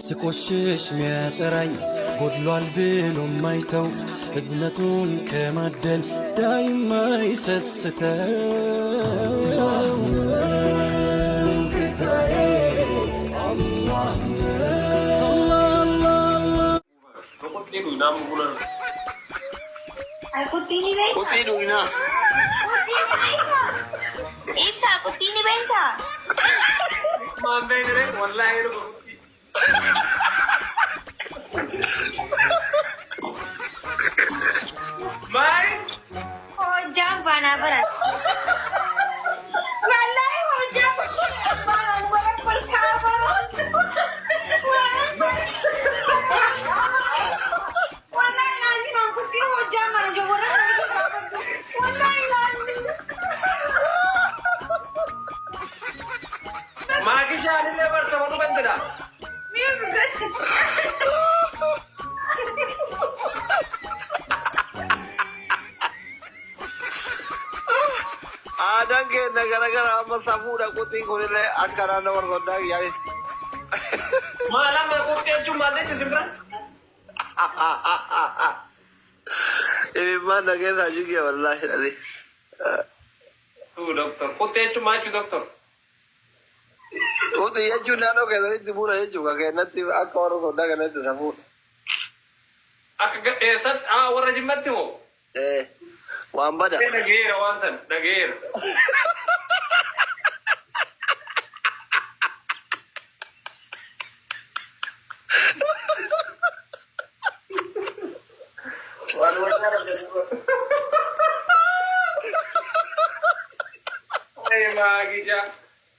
ስቆሽሽ ሚያጠራኝ ጎድሏል ብሎ ማይተው እዝነቱን ከማደል ዳይማ ይሰስተው ጌታዬ አላህ Ibsa, kutini benta. Mambengre, wallahi ro. Mai? Oh, jam bana barat. Wallahi oh jam. Bana barat pal khaba. Wallahi lazim aku ki oh jam mana jo barat. Wallahi lazim. Magisha alile barta wadu bandira. Adange nagara amma safuda kuting kulile atkara na wargonda yae. Malam aku keju malle cimbra. Ini mana ke saji ke wallahi tadi. Tu dokter, kote cuma itu dokter. Kote ya cuma no ke dari timur aja juga ke nanti aku orang konda ke nanti safu. Aku esat orang jimat tu. Wamba dah. Dagir awansan, dagir.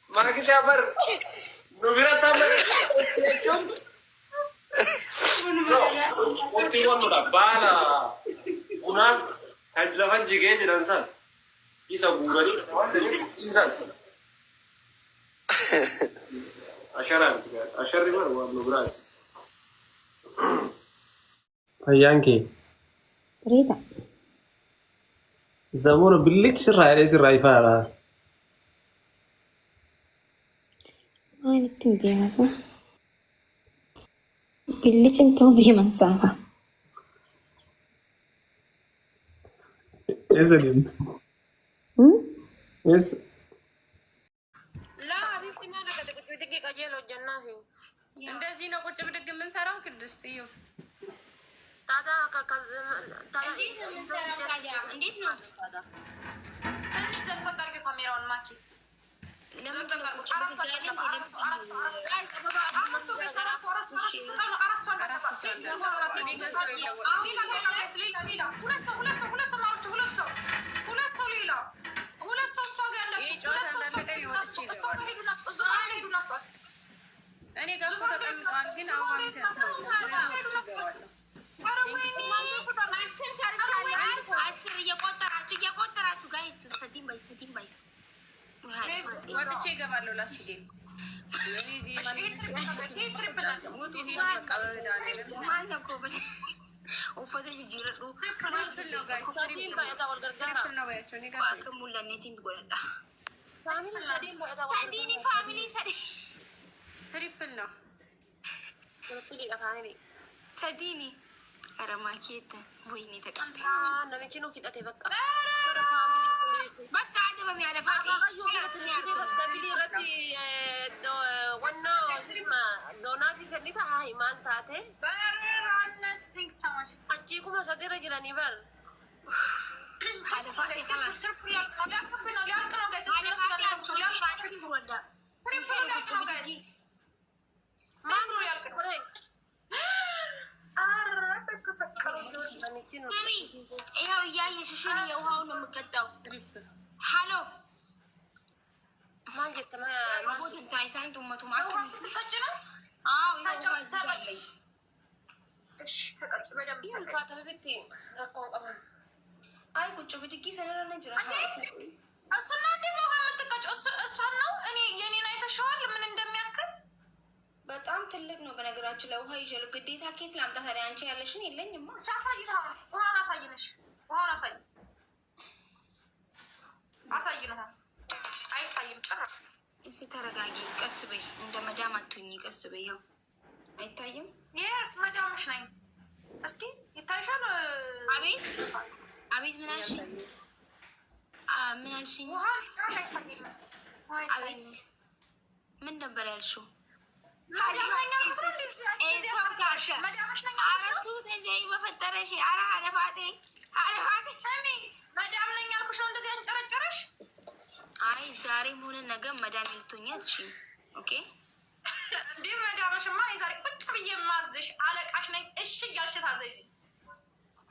Magisha bar. Nubira tamar. Kote wan muda bala. Una. Hajla hajji ke jiran san. Isa gurani. Isa. Ashara bar wan nubira. Ayanki. Rida. Zamur bilik sirrai fara. Maaltu biasa. Bilik entau dia mansaha. Yes, again. Yes. لا حبيبتي ما انا كنت بدقيق اجيل وجناهي እንደዚህ ነው ቁጭ ብድግ የምንሰራው ቅድስት እዩ ታታ እንዴት ነው ትንሽ ዘግተህ አድርጌ ካሜራውን ማኪ ወጥቼ እገባለሁ ላስገኝ uffata jijjiiradhu sadeen baay'ataa wal gargaara akka mul'anneetiin godhadha sadiini faamilii sadii trippil ነው sadiini aramaa keetta ወይኔ ተቀምጠ ነምቺ ነው ፊጣቴ በቃ በቃ አደበም ያለ ፋቲ ወኖ ስማ ዶናቲ ከዲታ ሃይ ማንታቴ Thanks so much. Aji ko masadira jirani bal. Ada fati خلاص. ያው እያየሽሽን የውሃው ነው የምቀጣው። ሃሎ ማንጀት ማቦት ታይሳን ቱመቱ ማከም ሲቀጭ ነው። አዎ ይኸው ታቀጭ እሺ ተቀጭ በደንብ ተቀጭ አይ ቁጭ ብድጊ ሰነራና ጅራ እሱና እንዴ በውሃ የምትቀጭው እሷን ነው። እኔ የኔን አይተሽዋል ምን እንደሚያክል በጣም ትልቅ ነው። በነገራችን ላይ ውሃ ይዤ ግዴታ ኬት ላምጣ ታዲያ አንቺ ያለሽን የለኝማ። ሳፋይራ ውሃን አሳይነሽ ውሃን አሳይ ነው አይታይም ጭራሽ። እስኪ ተረጋጊ ቀስ በይ እንደ መዳም አትሁኚ ቀስ በይ። ያው አይታይም? የስ መዳምሽ ነኝ። እስኪ ይታይሻል? አቤት አቤት፣ ምን አልሽኝ? ምን አልሽኝ? ውሃ ሊጫሽ አይታይም። አቤት ምን ነበር ያልሽው? አረሱ ተዘይ በፈጠረሽ አረ አለፋቴ መዳም ነኝ ያልኩሽ ነው እንደዚህ አንጨረጨረሽ? አይ ዛሬም ሆነ ነገ መዳም ልትሆኚ አትችይም። ኦኬ እንዴ መዳምሽማ ዛሬ ቁጭ ብዬ ማዝሽ አለቃሽ ነኝ። እሺ እያልሽ ታዘዥ።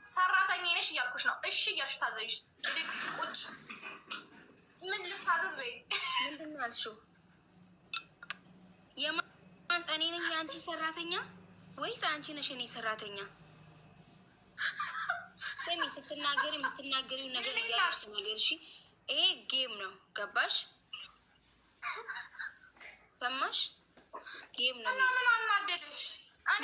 ሰራተኛ ነሽ እያልኩሽ ነው። እሺ እያልሽ ታዘዥ። እንዴ ቁጭ ምን ልታዘዝ በይ። ምንድን ነው ያልሽው? እኔ ነኝ የአንቺ ሰራተኛ ወይስ አንቺ ነሽ እኔ ሰራተኛ? ስሚ ስትናገሪ የምትናገሪው ነገር እያለሽ ተናገሪ። እሺ ይሄ ጌም ነው ገባሽ? ሰማሽ? ጌም ነው። ምን አናደድሽ? እኔ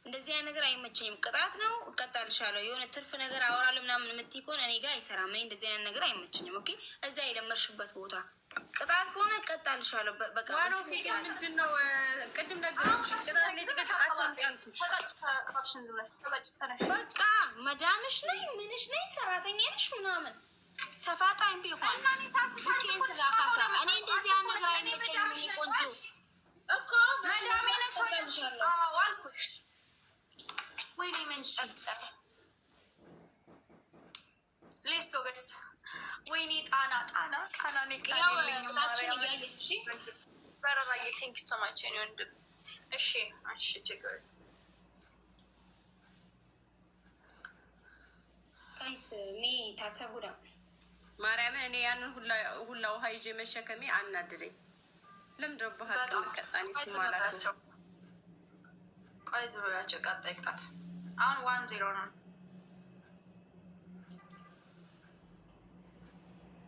እንደዚህ አይነት ነገር አይመቸኝም። ቅጣት ነው እቀጣልሻለሁ። የሆነ ትርፍ ነገር አወራለሁ ምናምን የምትይ ከሆነ እኔ ጋር አይሰራም። እኔ እንደዚህ አይነት ነገር አይመቸኝም። ኦኬ እዛ የለመድሽበት ቦታ ቅጣት ከሆነ እቀጣልሻለሁ። በቃ ምንድን ነው ቅድም ነገር በቃ መዳምሽ ነኝ ምንሽ ነኝ ሰራተኛ ነሽ ምናምን ሰፋጣ ቢሆን እኔ እንደዚህ አይነት ነገር አይመቸኝም። ቆንጆ እኮ አልኩሽ። ወይኔ መንጨርጨር ሌስ ጎ ገስ ወይኔ ጣና በረራዬ ቴንክ ሶ ማች ኔ ወንድም። እሺ ችግር ጋይስ ሜ ታተቡዳ ማርያምን እኔ ያንን ሁላ ውሃ ይዤ መሸከሜ አናድደኝ። ለምንድን ነው ባህል ቀጣኒ ሲማላቸው ቆይ ዝበያቸው ቀጣይ ቅጣት አሁን 1-0 ነው።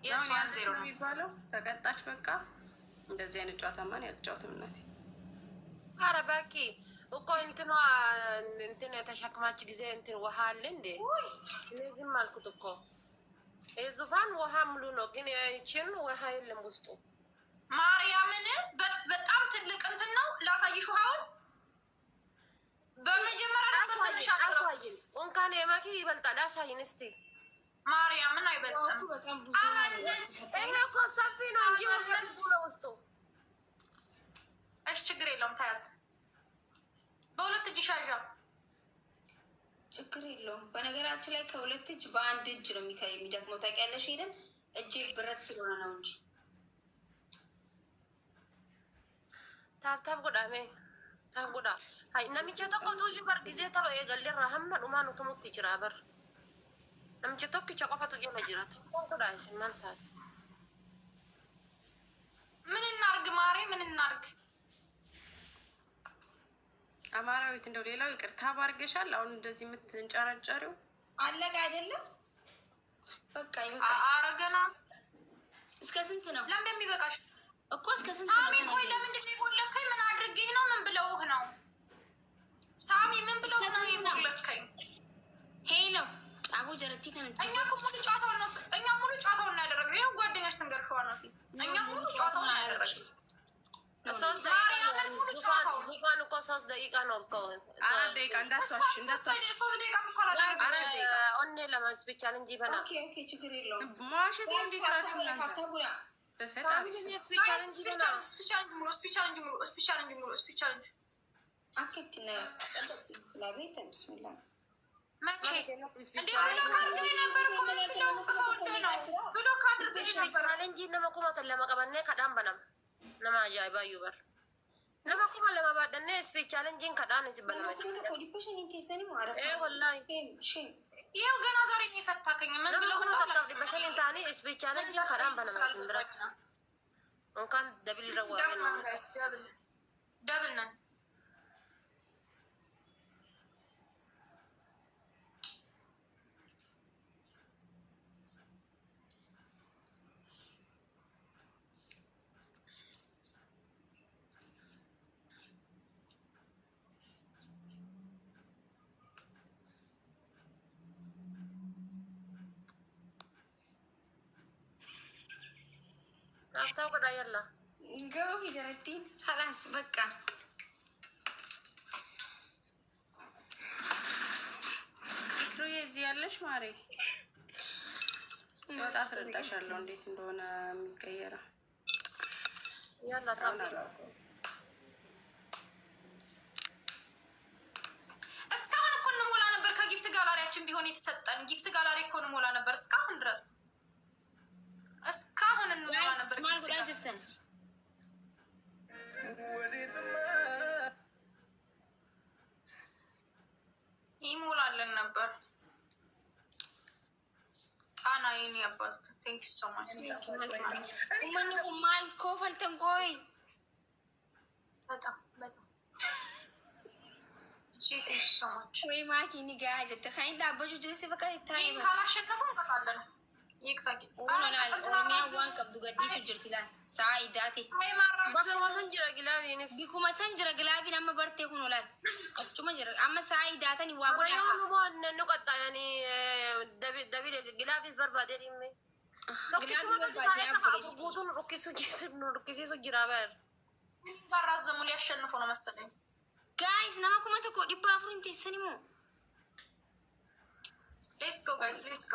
የስ1-0 ነው የሚባለው። ተቀጣች በቃ እንደዚህ አይነት ጨዋታ ማን ያልጫወትም እናቴ። ኧረ እባክህ እኮ እንትን የተሸክማች ጊዜ እንትን ውሃ አለ እንዴ? እኔ ዝም አልኩት እኮ የዙፋን ውሃ ሙሉ ነው፣ ግን ያችን ውሃ የለም ውስጡ። ማርያምን በጣም ትልቅ እንትን ነው። ላሳይሽ ውሃውን በመጀመሪያ ነበር ትንሽ አሳይን። እንኳን የማኪ ይበልጣል። አሳይን እስቲ። ማርያምን አይበልጥም። ይሄ እኮ ሰፊ ነው እንጂ ውሃ ብዙ ነው ውስጡ። እሺ ችግር የለውም ተያዝ። በሁለት እጅ ሻዣ ችግር የለውም። በነገራችን ላይ ከሁለት እጅ በአንድ እጅ ነው የሚደክመው ታውቂያለሽ። ሄደን እጄ ብረት ስለሆነ ነው እንጂ ታብታብ ጎዳሜ ታብ ጎዳ አይ ነሚቼ ተቆጡ ይበር ጊዜ ተው የገለራ ሀመን ኡማኑ ተሙት ይጅራ በር ነሚቼ ተቆ ቸቆፈቱ ይመጅራት ጎዳ ሲማንታት ምን እናርግ ማሬ ምን እናርግ? አማራዊት እንደው ሌላው ይቅርታ ባርገሻል። አሁን እንደዚህ የምትንጨረጨሪው አለቀ አይደለም? በቃ ይበቃል። አረገና እስከ ስንት ነው? ለምን እንደሚበቃሽ እኮ እስከ ስንት ነው? ሳሚ ቆይ ለምንድን ነው የቦለከኝ? ምን አድርጌህ ነው? ምን ብለውህ ነው? ሳሚ ምን ብለውህ ነው የቦለከኝ? ሄሎ አቡ ጀረቲ ተነጥ እኛ ሙሉ ጨዋታውን ነው ያደረግነው። ይኸው ጓደኛሽ ትንገርሽዋ ነው ሲል እኛ ሙሉ ጨዋታውን ነው ያደረግነው። ሶስት ዙፋን እኮ 3 ደቂቃ ነው እኮ 4 ደቂቃ እንዳትዋሽ 3 ደቂቃ ኦኔ ለማስፔቻል እንጂ በና ኦኬ ችግር የለውም። ማሽት ነው እንዲሰራችሁ እናንተ በፈጣሪ ስፒቻል እንጂ አከቲና ለቤት ብስሚላ መቼ እንዴ ብሎክ አድርገህ ነበር እኮ ምን ብለው ጽፈውልህ ነው? ብሎክ አድርገህ ነበር እንጂ ነመቁማት ለማቀበነ ከዳም በናም ነማጃ ባዩበር ነመቁማ ለማባደነ ስፔሻል እንጂ ከዳን ይበላል ፖሊፖሽን ኢንቴሰኒ ማረፍ ወላሂ ይኸው ገና ዛሬ ነው የፈታከኝ። ምን ብለው ነው ተጣጣ በሸን ታኒ ስፔሻል እንጂ ከዳም በናም እንድራ እንኳን ደብል ረዋ ደብል ነን ታው ከዳ ያላ قوي جرتين خلاص بقى ፍቅሩ እዚህ ያለሽ ማሬ ሲወጣ አስረዳሻለሁ እንዴት እንደሆነ የሚቀየረው። ያላ ታውቃለህ እስካሁን እኮ እንሞላ ነበር። ከጊፍት ጋላሪያችን ቢሆን የተሰጠን ጊፍት ጋላሪ እኮ እንሞላ ነበር እስካሁን ድረስ እስካሁን እንሞላ ነበር። ጊፍት ጋላሪ ይሞላልን ነበር። ጣና የኔ አባት ቴንክ ዩ ሶ ማች ምን ማል ኮፈልተን ቆይ በጣም ቴንክ ዩ ሶ ማች ወይ ማኪኒ ጋር ተኸኝ ዳቦቹ ጀሲ በቃ ይታይ ካላሸነፉ እንቀጣለን። ይቅጣቂ ኦናል ኦኒያ ዋን ቀብዱ ገዲሱ ጅርቲላል ሳይዳቲ bakuma sanjira gilaabeenis ቢኩማ ሰንጅረ ግላቢ ነመ በርቴ ሁኖላል አጩማ ጅረ አመ ሳይዳተን ይዋጎዳ yoon nu qaxxa yani dabile gilaabis barbaade dhimme guutuun dhukkisiisu jira በር ጋራዘሙ ሊያሸንፉ ነው መሰለኝ። ጋይስ ነማ ኩማ ተኮ ዲባ አፍሩን ተሰኒሞ ሌትስ ጎ ጋይስ ሌትስ ጎ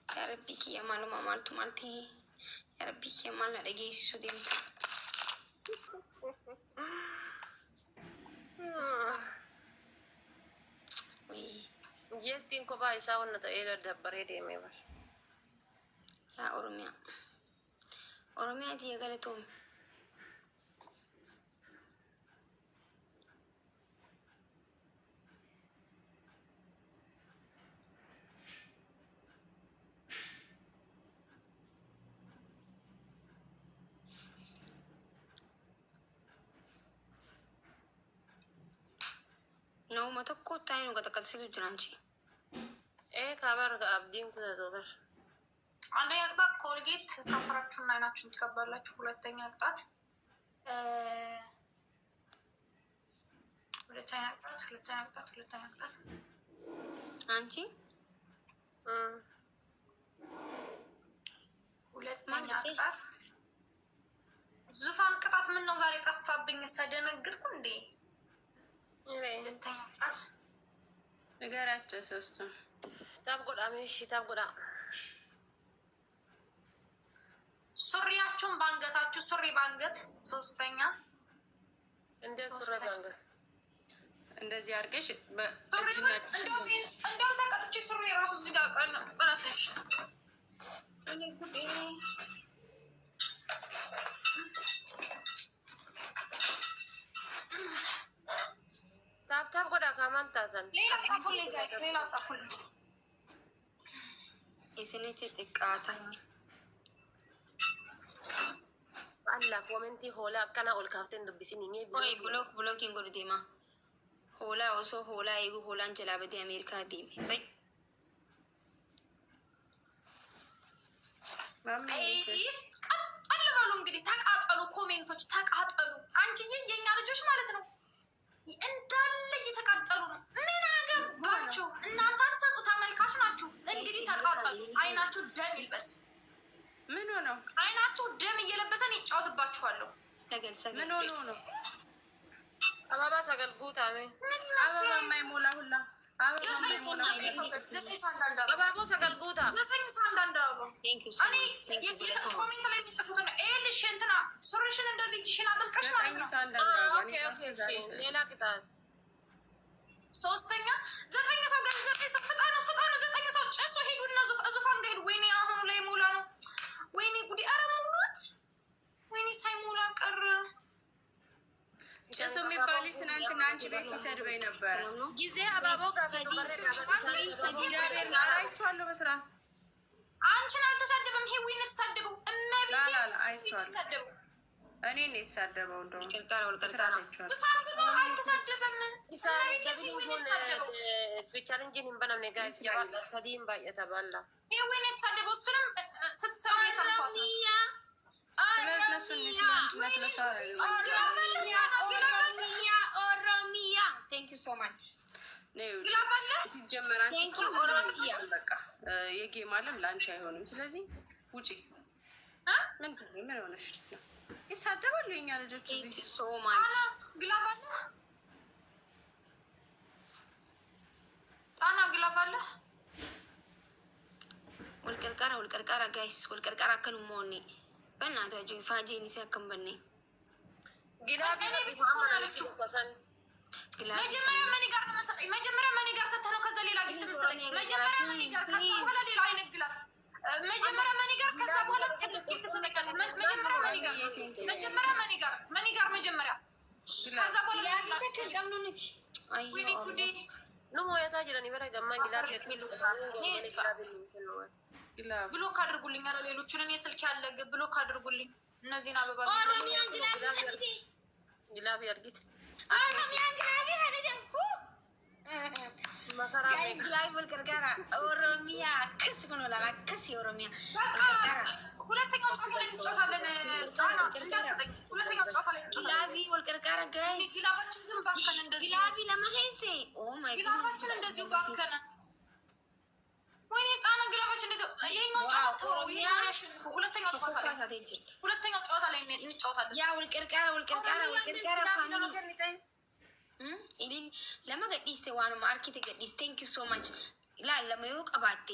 Ya Rabbi kiyya maaluma maaltu maalti ya Rabbi kiyya maal na dhageessisu deemta. jettiin kophaa isaa wanna ta'ee daddabaree deemee bar Yaa Oromiyaa Oromiyaa tiyya galatoome. Nauma tokko taa'ee qaxaqalsiisu jira አንቺ ካበር abdiin kutatu በር አንደኛ ቅጣት ኮልጌት ከንፈራችሁና አይናችሁን ትቀባላችሁ። ሁለተኛ ቅጣት አንቺ ሁለተኛ ቅጣት ዙፋን ቅጣት። ምን ነው ዛሬ ጠፋብኝ? ሳደነግጥኩ እንዴ? ሁለተኛ ቅጣት ንገራቸው ሶስቱን ታብ ጎዳሜ እሺ ታብ ጎዳ ሱሪያችሁን ባንገታችሁ ሱሪ ባንገት። ሶስተኛ እንደ ሱሪ ባንገት እንደዚህ አድርገሽ እንደው ተቀጥቼ ሱሪ ራሱ እዚህ ጋር ቀነሰሽ እኔ ጉዴ። ታብ ጎዳ ካማንታዘን ሌላ ጻፉልኝ ጋይስ፣ ሌላ ጻፉልኝ። isinitti xiqqaatan alla komentii hoolaa akkana ol kaafteen dubbisin himee oy blookiin godhu deema hoolaa osoo hoolaa eegu hoolaan jalaa badee ameerikaa deeme bay ቀጥል በሉ እንግዲህ ተቃጠሉ፣ ኮሜንቶች ተቃጠሉ። አንቺዬ የኛ ልጆች ማለት ነው እንዳለ እየተቃጠሉ ነው። ምን አገባችሁ እናንተ? አትሰጡ፣ ተመልካች ናችሁ። እንግዲህ ተቃጠሉ። አይናችሁ ደም ይልበስ። ምን ሆነው? አይናችሁ ደም እየለበሰን ይጫወትባችኋለሁ። ምን ሆኖ ነው? አባባ ሰገልጉታ አበባ የማይሞላ ሁላ አበባ የማይሞላ አባባ ሰገልጉታ ኮሜንት ላይ የሚጽፉት ነው። ይኸውልሽ እንትና ሱሪሽን እንደዚህ እጅሽን አጥልቀሽ ማለት ነው። ሌላ ቅጣት ሶስተኛ 9 ሰው ገ 9 ሰው ፍጣኑ 9 ሰው ጭሱ ሄዱ እና ዙፋን ጋር ሄዱ። ወይኔ አሁኑ ላይ ሞላ ነው። ወይኔ ጉዲ! ኧረ ሙሉት! ወይኔ ሳይሞላ ቀረ። ጭሱ የሚባል ትናንትና አንቺ ቤት ሲሰድበኝ ነበር። ጊዜ አባባው ጋር አይቼዋለሁ በስርዓት። አንቺን አልተሳደበም። ሄዊን የተሳደበው አይቼዋለሁ። እኔ ነው የተሳደበው። እንደውም ዙፋን ብሎ አልተሳደበም። ስፔሻል እንጂ ንበናም ነጋ ሲባል ሰዲም ባየተባላ ሄዊን የተሳደበው እሱንም ስትሰማ የሰምቷት ነው። ኦሮሚያ ቴንክ ዩ ሶ ማች ሲጀመር በቃ የጌም አለም ለአንቺ አይሆንም። ስለዚህ ውጪ። ምን ሆነሽ ነው? ይሳደባሉ የኛ ልጆች እዚህ ሶ ማች ግላብ አለ ጣና ግላብ አለ ወልቀርቃራ ጋይስ ወልቀርቃራ ከኑሞኒ በእናታችሁ ፋጄኒ ሲያከምበኔ ግላብ አለችው መጀመሪያ ማን ጋር ነው መሰጠኝ መጀመሪያ ማን ጋር ሰጥተህ ነው ከዛ ሌላ ጊፍት መሰጠኝ መጀመሪያ ማን ጋር ከዛ በኋላ ሌላ አይነት ግላብ መጀመሪያ ማን ጋር ከዛ በኋላ ትልቅ ጊፍት ተሰጠኛለህ መጀመሪያ ማን ጋር መጀመሪያ ከዛ በኋላ ያተቀምኑንች ወይኔ ጉዴ ነው ያታጅራኒ በራ ገማ ግላብ ብሎክ አድርጉልኝ አረ ሌሎቹን እኔ ስልክ ያለ ብሎክ አድርጉልኝ እነዚህን አበባ ኦሮሚያ ግላብ ያርጊት ኦሮሚያ ግላብ ያደደኩ ጋይስ ግላብ ወልቀርቃራ ኦሮሚያ ክስ ሆኖ ላላ ክስ የኦሮሚያ ወልቀርቃራ ሁለተኛው ጨዋታ ላይ እንጫወታለን ጣና እንዳሰጠኝ ሁለተኛው ጨዋታ ላይ እንጫወታለን ግላቢ ወልቀርቃራ ጋይስ ግላባችን ግን ባከነ እንደዚህ ግላቢ ለማሄሴ ኦ ማይ ጋድ ግላባችን እንደዚህ ባከነ ወይኔ ጣና ግላባችን እንደዚህ ይሄኛው ጨዋታ ይሄኛው ያሸንፉ ሁለተኛው ጨዋታ ላይ እንጫወታለን ያ ወልቀርቃራ ፋሚሊ ኢሊን ለማ ገዲስቴ ዋኑ ማርኬት ገዲስ ቴንክ ዩ ሶ ማች ላ ለማዩ ቀባቴ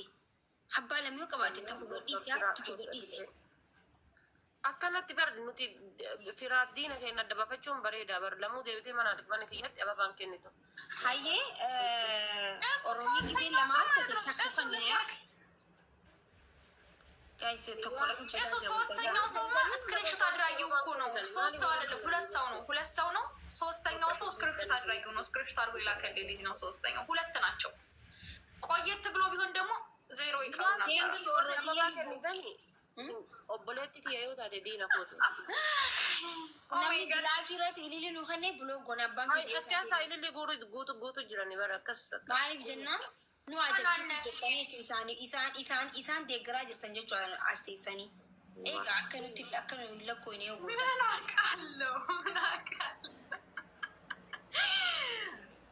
ሀባ ለማዩ ቀባቴ ተፉ ገዲስ ያ ተፉ ገዲስ አከናት በር ኑቲ ፊራዲና ከና ደባፈቾን በሬዳ በር ለሙ ደብቴ ማናድ ማን ከየት አባባን ከነቶ ሃዬ ኦሮሚ ጊዜ ለማለት ተከፈን ነው ጋይስ ተቆረጥ ሶስተኛው ሰው ማን ስክሪንሾት አድራጊው እኮ ነው ሶስት ሰው አይደለም ሁለት ሰው ነው ሶስተኛው ሰው ስክሪፕት አድራጊው ነው ስክሪፕት አድርጎ ይላከል ልጅ ነው ሶስተኛው ሁለት ናቸው ቆየት ብሎ ቢሆን ደግሞ ዜሮ ይቀርና ኦቦሌት ይያዩታ ዲና ፎቶ ነይ ግላቢረት ኢሊሉ ኸኔ ብሎ ጎናባን ቢዲያ ሳይል ጉቱ ጅራኒ በረከስ ማሊክ ጀና ኑ አጀተኔ ኢሳን ደግራ ጅርተን ጀቹ አስቴሰኒ ኤጋ አከኑት አከኑ ለኮ ነው ምናቃለው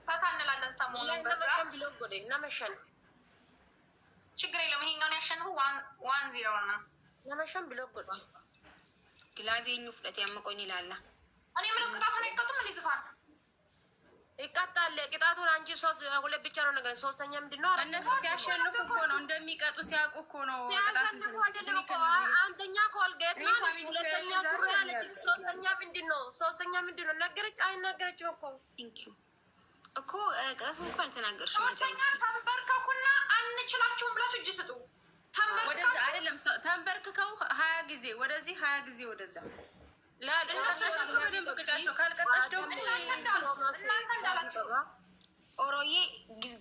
ፈታንላለን ሰሞኑን በጣም ብሎ ጎዴ ነመሸን ችግር የለም ይሄኛውን ያሸንፉ 1-0 ነው ነመሸን ብሎ ጎዴ ግላቢኙ ፍለት ያመቆኝ ይላል እኔ ምን ቅጣቱን አይቀጡም እንዴ ዝፋን ይቀጣል ቅጣቱን አንቺ ሶስት ሁለት ብቻ ነው ነገር ሶስተኛ ምንድነው እነሱ ሲያሸንፉ እኮ ነው እንደሚቀጡ ሲያውቁ እኮ ነው አንደኛ ኮልጌት ነው ሁለተኛ ሱሪ አለች ሶስተኛ ምንድነው ነገረች አይናገረችም እኮ ቴንክ ዩ እኮ ቅጣቱን እንኳን ተናገርሽ ሶስተኛ ተንበርከኩና አንችላችሁም ብላችሁ እጅ ስጡ ወደዛ አይደለም ተንበርከከው 20 ጊዜ ወደዚህ 20 ጊዜ ወደዛ ኦሮዬ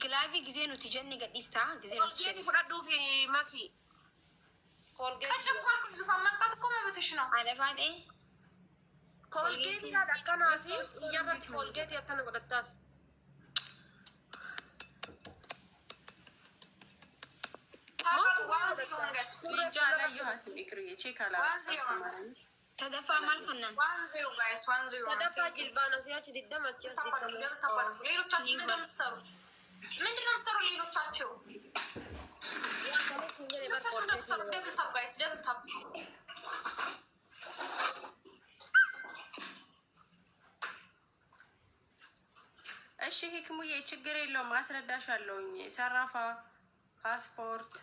ግላቢ ጊዜ ነው ትጀኒ ገዲስታ ጊዜ ነው ትጀኒ ፍራዱ ማኪ ኮልጌት ከጨቋርኩ ዝፋን መጣት እኮ መብትሽ ነው አለፋዴ ኮልጌት ያዳቀና ሲስ ያበት ኮልጌት ያተነቆጣት ተደፋ ማልፈነን 1-0 ጋይስ 1-0 ተደፋ ጅልባና ሲያች ዲደማች ሌሎቻችሁ ምንድነው የምትሰሩ ሌሎቻችሁ ደብል ታፕ ጋይስ ደብል ታፕ እሺ ህክሙዬ ችግር የለውም አስረዳሻለሁኝ ሰራፋ ፓስፖርት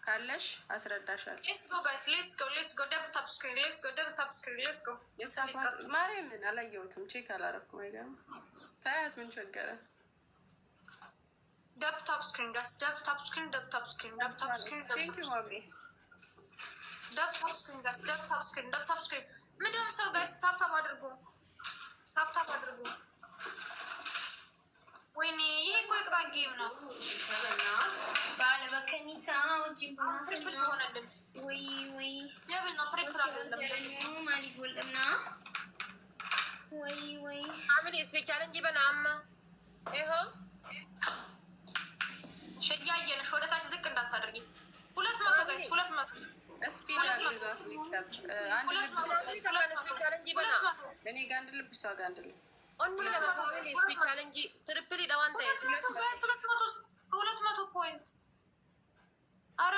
ካለሽ አስረዳሻለሁ ሌትስ ጎ ጋይስ ሌትስ ጎ ደብል ታፕ ስክሪን ሌትስ ጎ ማርያምን አላየሁትም ቼክ አላረኩም አይደል ታያት ምን ቸገረ ደብል ታፕ ስክሪን ጋይስ ደብል ታፕ ስክሪን ቴንክ ዩ ማሚ ደብል ታፕ ስክሪን ጋይስ ደብል ታፕ ስክሪን ምንድነው ሰው ጋይስ ታፕ አድርጉ ወይኔ ይሄ እኮ የቅጣት ጌም ነው ባለ በከኒሳው ጂምቦና ትሪፕል ሆነልን ወይ ደብል ነው ትሪፕል አይደለም ማለት ወለና ወይ አምን ስፔሻልን ጂበናማ ይሄ ሸያየነሽ ወደ ታች ዝቅ እንዳታደርጊ 200 ጋይስ 200 ስፒድ አድርጋት ሊክሰፕት አንድ እኔ ጋር አንድ ልብ ሰው ጋር አንድ ልብ ኦንሊ ለማታወሪ ስፔሻል እንጂ ትሪፕል ዳዋንታ 200 ፖይንት አረ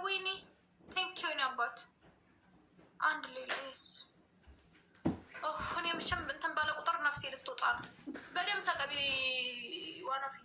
ወይኔ ቴንክ ዩ ነባት አንድ ሌላስ እኔ መቼም እንትን ባለ ቁጥር ነፍሴ ልትወጣ ነው። በደምብ ተቀቢ ዋናፊ